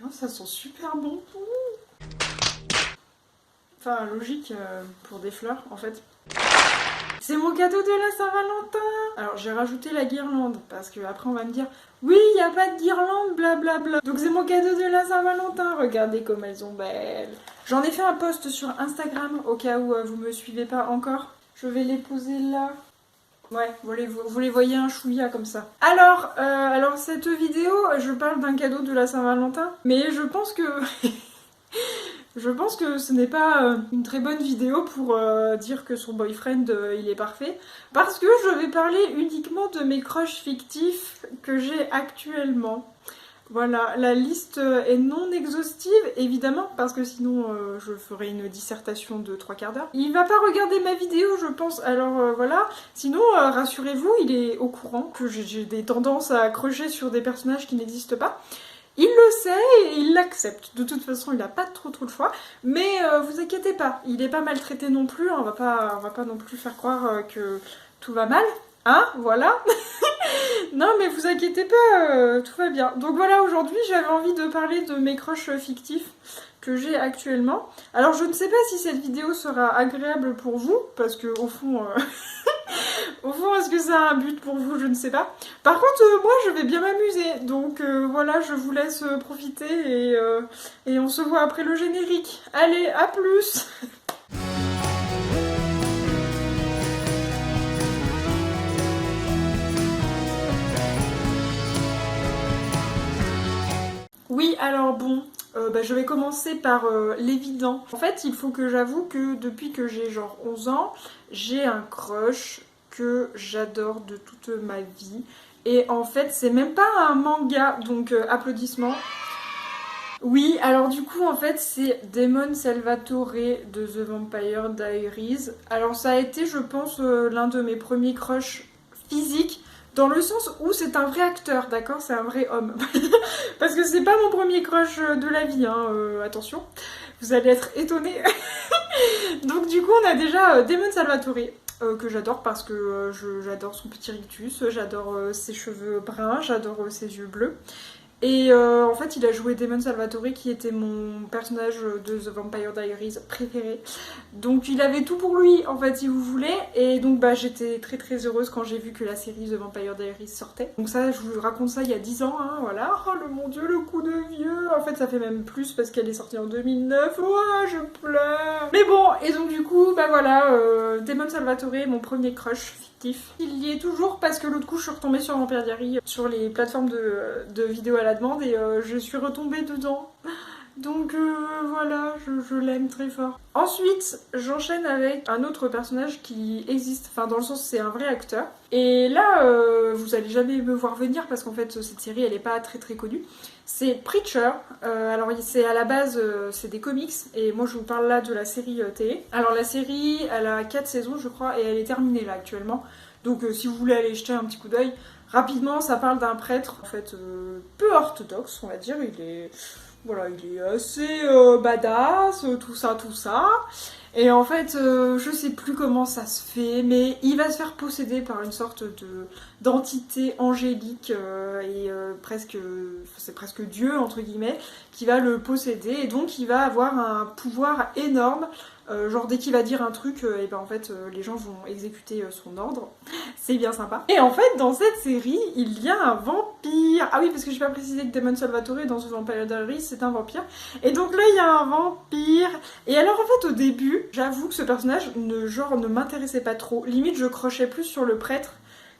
Oh, ça sent super bon. Enfin, logique pour des fleurs, en fait. C'est mon cadeau de la Saint-Valentin. Alors, j'ai rajouté la guirlande, parce que après on va me dire oui, il n'y a pas de guirlande, blablabla. Donc c'est mon cadeau de la Saint-Valentin. Regardez comme elles sont belles. J'en ai fait un post sur Instagram, au cas où vous me suivez pas encore. Je vais les poser là. Ouais, vous les voyez un chouïa comme ça. Alors cette vidéo, je parle d'un cadeau de la Saint-Valentin, mais je pense que je pense que ce n'est pas une très bonne vidéo pour dire que son boyfriend il est parfait, parce que je vais parler uniquement de mes crushs fictifs que j'ai actuellement. Voilà, la liste est non exhaustive, évidemment, parce que sinon je ferai une dissertation de 3/4 d'heure. Il va pas regarder ma vidéo, je pense, alors voilà. Sinon, rassurez-vous, il est au courant que j'ai des tendances à accrocher sur des personnages qui n'existent pas. Il le sait et il l'accepte. De toute façon, il n'a pas trop le choix. Mais vous inquiétez pas, il est pas maltraité non plus. On va pas non plus faire croire que tout va mal. Hein, voilà. Non, mais vous inquiétez pas, tout va bien. Donc voilà, aujourd'hui, j'avais envie de parler de mes crushs fictifs que j'ai actuellement. Alors, je ne sais pas si cette vidéo sera agréable pour vous, parce que au fond, au fond, est-ce que ça a un but pour vous? Je ne sais pas. Par contre, moi, je vais bien m'amuser. Donc voilà, je vous laisse profiter et on se voit après le générique. Allez, à plus! Oui, alors bon, je vais commencer par l'évident. En fait, il faut que j'avoue que depuis que j'ai genre 11 ans, j'ai un crush que j'adore de toute ma vie. Et en fait, c'est même pas un manga, donc applaudissements. Oui, alors du coup, en fait, c'est Demon Salvatore de The Vampire Diaries. Alors ça a été, je pense, l'un de mes premiers crushs physiques, dans le sens où c'est un vrai acteur, d'accord? C'est un vrai homme. Parce que c'est pas mon premier crush de la vie, hein, attention. Vous allez être étonnés. Donc du coup, on a déjà Demon Salvatore, que j'adore parce que j'adore son petit rictus, j'adore ses cheveux bruns, j'adore ses yeux bleus. Et en fait, il a joué Demon Salvatore, qui était mon personnage de The Vampire Diaries préféré. Donc il avait tout pour lui, en fait, si vous voulez. Et donc j'étais très heureuse quand j'ai vu que la série The Vampire Diaries sortait. Donc ça, je vous raconte ça il y a 10 ans, hein, voilà. Oh le mon dieu, le coup de vieux. En fait, ça fait même plus parce qu'elle est sortie en 2009. Ouah, je pleure. Mais bon, et donc du coup, voilà, Demon Salvatore, mon premier crush fictif. Il y est toujours parce que l'autre coup, je suis retombée sur Vampire Diaries sur les plateformes de vidéos à la demande et je suis retombée dedans. Donc voilà, je l'aime très fort. Ensuite, j'enchaîne avec un autre personnage qui existe, enfin dans le sens c'est un vrai acteur. Et là, vous allez jamais me voir venir parce qu'en fait cette série elle est pas très connue. C'est Preacher. Alors c'est à la base c'est des comics et moi je vous parle là de la série télé. Alors la série elle a 4 saisons je crois et elle est terminée là actuellement. Donc si vous voulez aller jeter un petit coup d'œil, rapidement ça parle d'un prêtre en fait peu orthodoxe on va dire. Voilà, il est assez badass, tout ça. Et en fait, je sais plus comment ça se fait, mais il va se faire posséder par une sorte d'entité angélique presque, c'est presque Dieu entre guillemets, qui va le posséder et donc il va avoir un pouvoir énorme. Genre dès qu'il va dire un truc, et ben en fait les gens vont exécuter son ordre. C'est bien sympa. Et en fait dans cette série il y a un vampire. Ah oui parce que j'ai pas précisé que Demon Salvatore dans The Vampire Diaries c'est un vampire. Et donc là il y a un vampire. Et alors en fait au début j'avoue que ce personnage ne m'intéressait pas trop. Limite je crochais plus sur le prêtre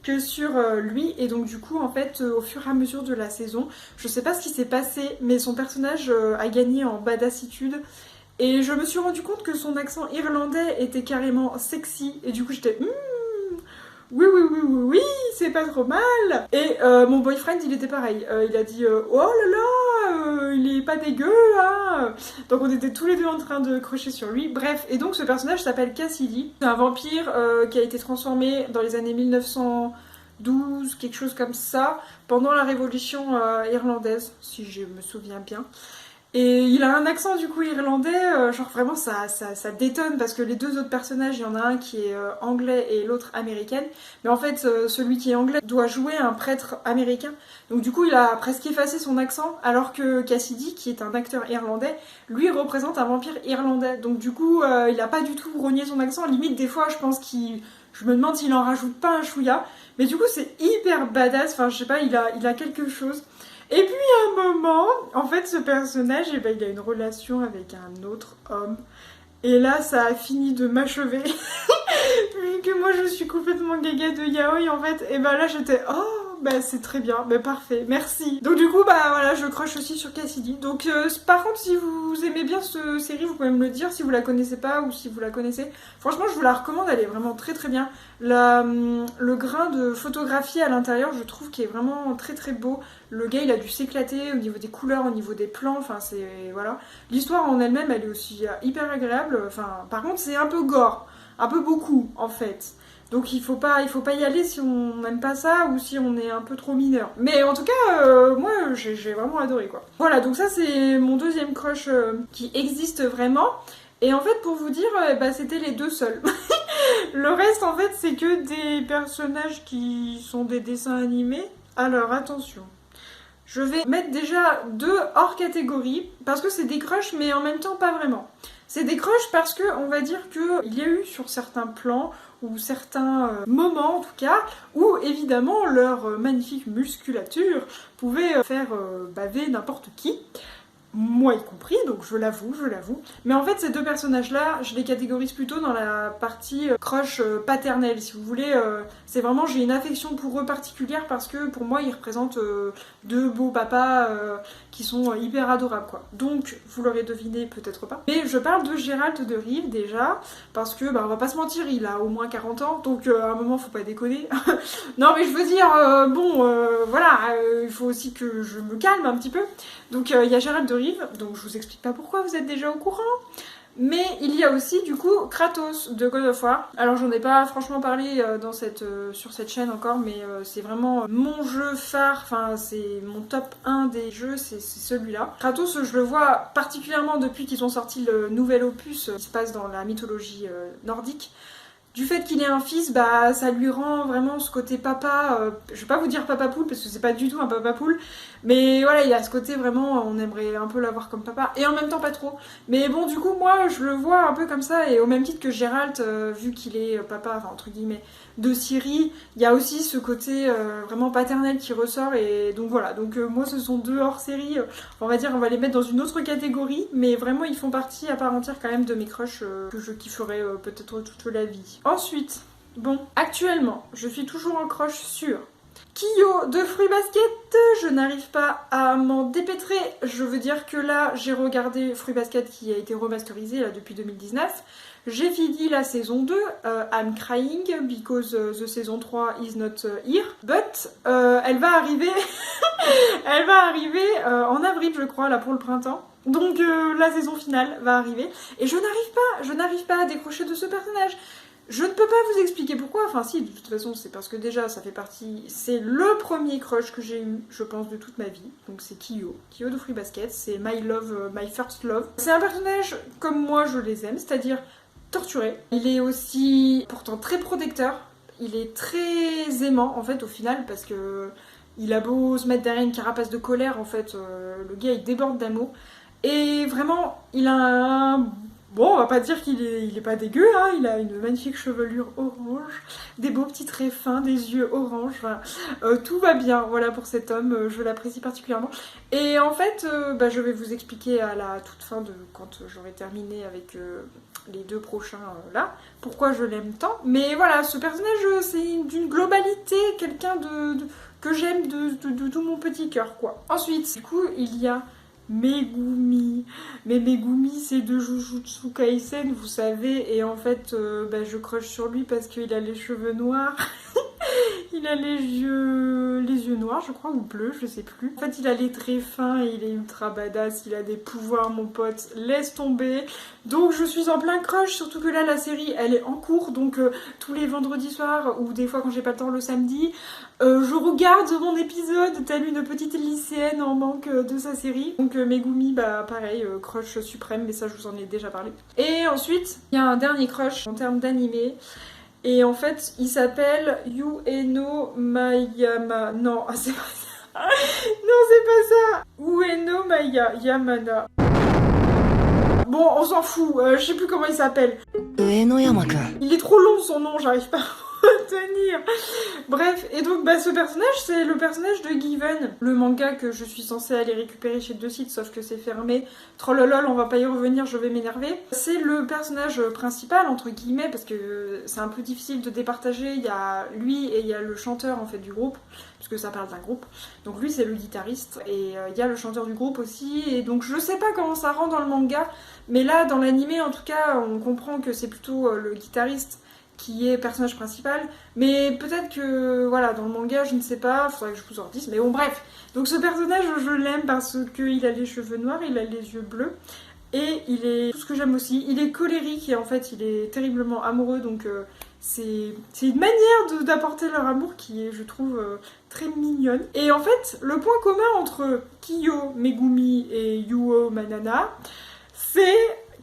que sur lui et donc du coup en fait au fur et à mesure de la saison je sais pas ce qui s'est passé mais son personnage a gagné en badassitude. Et je me suis rendu compte que son accent irlandais était carrément sexy. Et du coup, j'étais oui, c'est pas trop mal. Et mon boyfriend, il était pareil. Il a dit oh là là, il est pas dégueu, hein. Donc on était tous les deux en train de crocher sur lui. Bref, et donc ce personnage s'appelle Cassidy. C'est un vampire qui a été transformé dans les années 1912, quelque chose comme ça, pendant la révolution irlandaise, si je me souviens bien. Et il a un accent du coup irlandais, genre vraiment ça détonne parce que les deux autres personnages, il y en a un qui est anglais et l'autre américaine. Mais en fait, celui qui est anglais doit jouer un prêtre américain. Donc du coup, il a presque effacé son accent, alors que Cassidy, qui est un acteur irlandais, lui représente un vampire irlandais. Donc du coup, il a pas du tout rogné son accent. Limite, des fois, je pense qu'il... Je me demande s'il en rajoute pas un chouïa. Mais du coup, c'est hyper badass. Enfin, je sais pas, il a quelque chose. Et puis à un moment, en fait, ce personnage, eh ben, il a une relation avec un autre homme. Et là, ça a fini de m'achever. Vu que moi, je suis complètement gaga de yaoi, en fait. Et ben là, j'étais, oh, bah c'est très bien, bah parfait, merci. Donc du coup, bah voilà, je crush aussi sur Cassidy. Donc par contre, si vous aimez bien cette série, vous pouvez me le dire, si vous la connaissez pas ou si vous la connaissez. Franchement, je vous la recommande, elle est vraiment très très bien. Le grain de photographie à l'intérieur, je trouve qu'il est vraiment très très beau. Le gars, il a dû s'éclater au niveau des couleurs, au niveau des plans, enfin c'est... voilà. L'histoire en elle-même, elle est aussi hyper agréable. Enfin, par contre, c'est un peu gore. Un peu beaucoup, en fait. Donc il faut pas y aller si on n'aime pas ça ou si on est un peu trop mineur. Mais en tout cas, moi j'ai vraiment adoré quoi. Voilà, donc ça c'est mon deuxième crush qui existe vraiment. Et en fait pour vous dire, bah, c'était les deux seuls. Le reste en fait c'est que des personnages qui sont des dessins animés. Alors attention. Je vais mettre déjà deux hors catégorie parce que c'est des crushs mais en même temps pas vraiment. C'est des crushs parce que on va dire qu'il y a eu sur certains plans ou certains moments en tout cas où évidemment leur magnifique musculature pouvait faire baver n'importe qui. Moi y compris, donc je l'avoue. Mais en fait, ces deux personnages-là, je les catégorise plutôt dans la partie crush paternelle, si vous voulez. C'est vraiment, j'ai une affection pour eux particulière parce que pour moi, ils représentent deux beaux papas qui sont hyper adorables, quoi. Donc, vous l'aurez deviné, peut-être pas. Mais je parle de Gérald de Rive déjà, parce que, bah, on va pas se mentir, il a au moins 40 ans, donc à un moment, faut pas déconner. Non, mais je veux dire, voilà, il faut aussi que je me calme un petit peu. Donc il y a Gérald de Rive, donc je vous explique pas pourquoi, vous êtes déjà au courant. Mais il y a aussi du coup Kratos de God of War. Alors j'en ai pas franchement parlé sur cette chaîne encore, mais c'est vraiment mon jeu phare, enfin c'est mon top 1 des jeux, c'est celui-là. Kratos, je le vois particulièrement depuis qu'ils ont sorti le nouvel opus qui se passe dans la mythologie nordique. Du fait qu'il ait un fils, bah ça lui rend vraiment ce côté papa, je vais pas vous dire papa poule parce que c'est pas du tout un papa poule, mais voilà, il a ce côté vraiment, on aimerait un peu l'avoir comme papa, et en même temps pas trop. Mais bon, du coup, moi je le vois un peu comme ça, et au même titre que Gérald, vu qu'il est papa, enfin entre guillemets, de Ciri, il y a aussi ce côté vraiment paternel qui ressort, et donc voilà. Donc moi ce sont deux hors-série, on va dire, on va les mettre dans une autre catégorie, mais vraiment ils font partie à part entière quand même de mes crushs que je kifferai peut-être toute la vie. Ensuite, bon, actuellement, je suis toujours en crush sur Kyo de Fruits Basket. Je n'arrive pas à m'en dépêtrer. Je veux dire que là, j'ai regardé Fruits Basket qui a été remasterisé là, depuis 2019. J'ai fini la saison 2, I'm crying because the season 3 is not here. But elle va arriver, elle va arriver en avril je crois, là pour le printemps. Donc la saison finale va arriver. Et je n'arrive pas à décrocher de ce personnage. Je ne peux pas vous expliquer pourquoi, enfin si, de toute façon c'est parce que déjà ça fait partie, c'est le premier crush que j'ai eu, je pense, de toute ma vie, donc c'est Kyo de Fruits Basket, c'est my love, my first love. C'est un personnage comme moi je les aime, c'est-à-dire torturé. Il est aussi pourtant très protecteur, il est très aimant en fait au final, parce que il a beau se mettre derrière une carapace de colère, en fait, le gars il déborde d'amour, et vraiment il a un... Bon, on va pas dire qu'il est pas dégueu, hein. Il a une magnifique chevelure orange, des beaux petits traits fins, des yeux orange, voilà. Tout va bien, voilà, pour cet homme, je l'apprécie particulièrement. Et en fait, bah, je vais vous expliquer à la toute fin de quand j'aurai terminé avec les deux prochains là, pourquoi je l'aime tant. Mais voilà, ce personnage, c'est d'une globalité, quelqu'un que j'aime de tout mon petit cœur, quoi. Ensuite, du coup, il y a Megumi. Mais Megumi, c'est de Jujutsu Kaisen, vous savez, et en fait, bah, je crush sur lui parce qu'il a les cheveux noirs. Il a les yeux noirs, je crois, ou bleus, je sais plus. En fait, il a les traits fins et il est ultra badass. Il a des pouvoirs, mon pote. Laisse tomber. Donc, je suis en plein crush, surtout que là, la série, elle est en cours. Donc, tous les vendredis soirs, ou des fois quand j'ai pas le temps le samedi, je regarde mon épisode, telle une petite lycéenne en manque de sa série. Donc, Megumi, bah, pareil, crush suprême, mais ça, je vous en ai déjà parlé. Et ensuite, il y a un dernier crush en termes d'animé. Et en fait, il s'appelle Ueno Mayama. Non, c'est pas ça. Non, c'est pas ça. Ueno Yamana. Bon, on s'en fout. Je sais plus comment il s'appelle. Il est trop long son nom, j'arrive pas à tenir. Bref, et donc bah, ce personnage, c'est le personnage de Given, le manga que je suis censée aller récupérer chez 2sites, sauf que c'est fermé. Trollolol, on va pas y revenir, je vais m'énerver. C'est le personnage principal, entre guillemets, parce que c'est un peu difficile de départager. Il y a lui et il y a le chanteur en fait du groupe, puisque ça parle d'un groupe. Donc lui, c'est le guitariste, et il y a le chanteur du groupe aussi. Et donc je sais pas comment ça rend dans le manga, mais là, dans l'animé, en tout cas, on comprend que c'est plutôt le guitariste qui est personnage principal, mais peut-être que, voilà, dans le manga, je ne sais pas, faudrait que je vous en dise, mais bon, bref. Donc ce personnage, je l'aime parce qu'il a les cheveux noirs, il a les yeux bleus, et il est tout ce que j'aime aussi, il est colérique, et en fait, il est terriblement amoureux, donc c'est une manière d'apporter leur amour qui est, je trouve, très mignonne. Et en fait, le point commun entre Kiyo, Megumi et Yuo Manana, c'est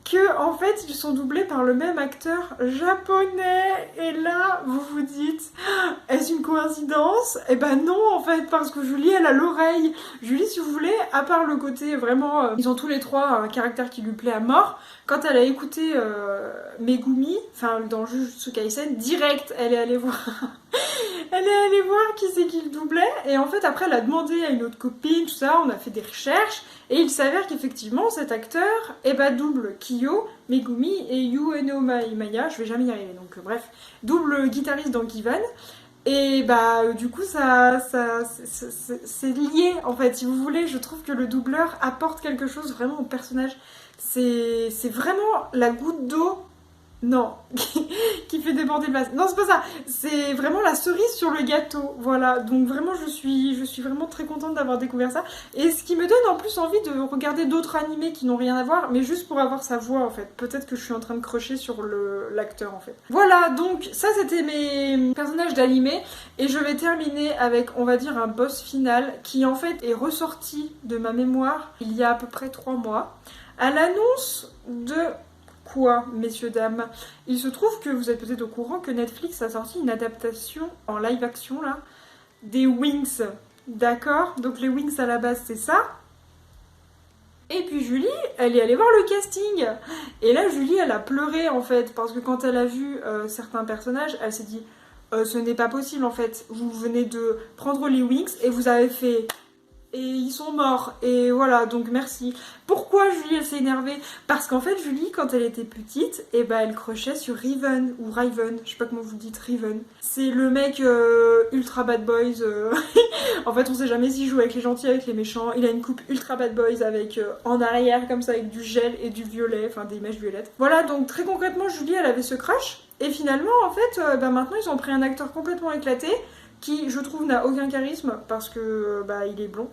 que en fait ils sont doublés par le même acteur japonais. Et là vous vous dites, est-ce une coïncidence? Eh ben non en fait, parce que Julie elle a l'oreille. Julie, si vous voulez, à part le côté vraiment ils ont tous les trois un caractère qui lui plaît à mort, quand elle a écouté Megumi, enfin dans Jujutsu Kaisen, direct elle est allée voir elle est allée voir qui c'est qui le doublait, et en fait après elle a demandé à une autre copine, tout ça, on a fait des recherches, et il s'avère qu'effectivement cet acteur double Kiyo, Megumi et Ueno Maya, je vais jamais y arriver, donc bref, double guitariste dans Given. Et bah du coup c'est lié en fait, si vous voulez, je trouve que le doubleur apporte quelque chose vraiment au personnage. C'est vraiment la goutte d'eau. Non, qui fait déborder le vase. Non, c'est pas ça. C'est vraiment la cerise sur le gâteau. Voilà. Donc vraiment, je suis vraiment très contente d'avoir découvert ça. Et ce qui me donne en plus envie de regarder d'autres animés qui n'ont rien à voir, mais juste pour avoir sa voix en fait. Peut-être que je suis en train de crocher sur l'acteur en fait. Voilà. Donc ça, c'était mes personnages d'animé. Et je vais terminer avec, on va dire, un boss final qui en fait est ressorti de ma mémoire il y a à peu près 3 mois. À l'annonce de quoi, messieurs, dames? Il se trouve que vous êtes peut-être au courant que Netflix a sorti une adaptation en live action, là, des Wings. D'accord? Donc les Wings, à la base, c'est ça. Et puis Julie, elle est allée voir le casting. Et là, Julie, elle a pleuré, en fait, parce que quand elle a vu certains personnages, elle s'est dit ce n'est pas possible, en fait. Vous venez de prendre les Wings et vous avez fait... Et ils sont morts, et voilà, donc merci. Pourquoi Julie elle s'est énervée? Parce qu'en fait Julie, quand elle était petite, et bah elle crochait sur Riven, ou Riven, je sais pas comment vous dites, Riven. C'est le mec ultra bad boys, en fait on sait jamais s'il joue avec les gentils, avec les méchants. Il a une coupe ultra bad boys avec en arrière comme ça, avec du gel et du violet, enfin des mèches violettes. Voilà, donc très concrètement Julie elle avait ce crush, et finalement en fait, maintenant ils ont pris un acteur complètement éclaté, qui, je trouve, n'a aucun charisme parce que il est blond.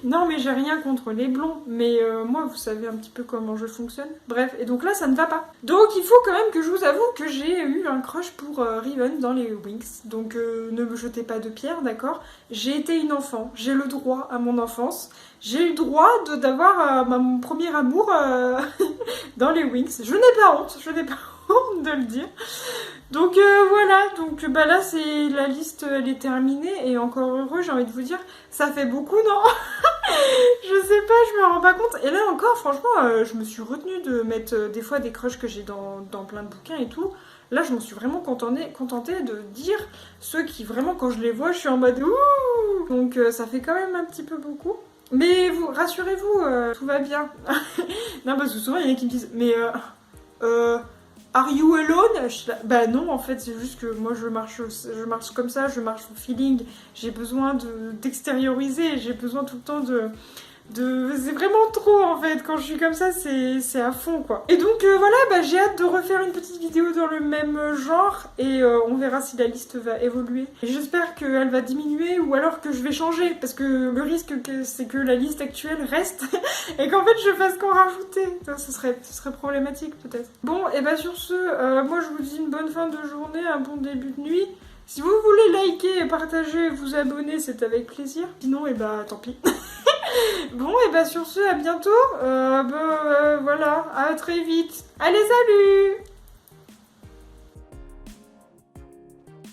Non, mais j'ai rien contre les blonds, mais moi, vous savez un petit peu comment je fonctionne. Bref, et donc là, ça ne va pas. Donc, il faut quand même que je vous avoue que j'ai eu un crush pour Riven dans les Wings. Donc, ne me jetez pas de pierre, d'accord? J'ai été une enfant, j'ai le droit à mon enfance. J'ai eu le droit d'avoir mon premier amour dans les Wings. Je n'ai pas honte, de le dire. Donc voilà, donc là c'est la liste, elle est terminée, et encore heureux, j'ai envie de vous dire, ça fait beaucoup, non? Je sais pas, je me rends pas compte. Et là encore, franchement, je me suis retenue de mettre des fois des crushs que j'ai dans plein de bouquins et tout. Là, je me suis vraiment contentée de dire ceux qui vraiment, quand je les vois, je suis en mode ouh. Donc ça fait quand même un petit peu beaucoup. Mais vous, rassurez-vous, tout va bien. Non, parce que souvent il y en a qui me disent, mais are you alone? Bah non, en fait, c'est juste que moi je marche comme ça, je marche au feeling. J'ai besoin d'extérioriser, j'ai besoin tout le temps C'est vraiment trop en fait, quand je suis comme ça c'est à fond quoi. Et donc voilà, bah, j'ai hâte de refaire une petite vidéo dans le même genre et on verra si la liste va évoluer. Et j'espère qu'elle va diminuer ou alors que je vais changer parce que le risque c'est que la liste actuelle reste et qu'en fait je fasse qu'en rajouter. Ce serait problématique peut-être. Bon et bah sur ce, moi je vous dis une bonne fin de journée, un bon début de nuit. Si vous voulez liker, partager, vous abonner, c'est avec plaisir. Sinon, et bah tant pis. Bon, et bah sur ce, à bientôt. Voilà, à très vite. Allez, salut!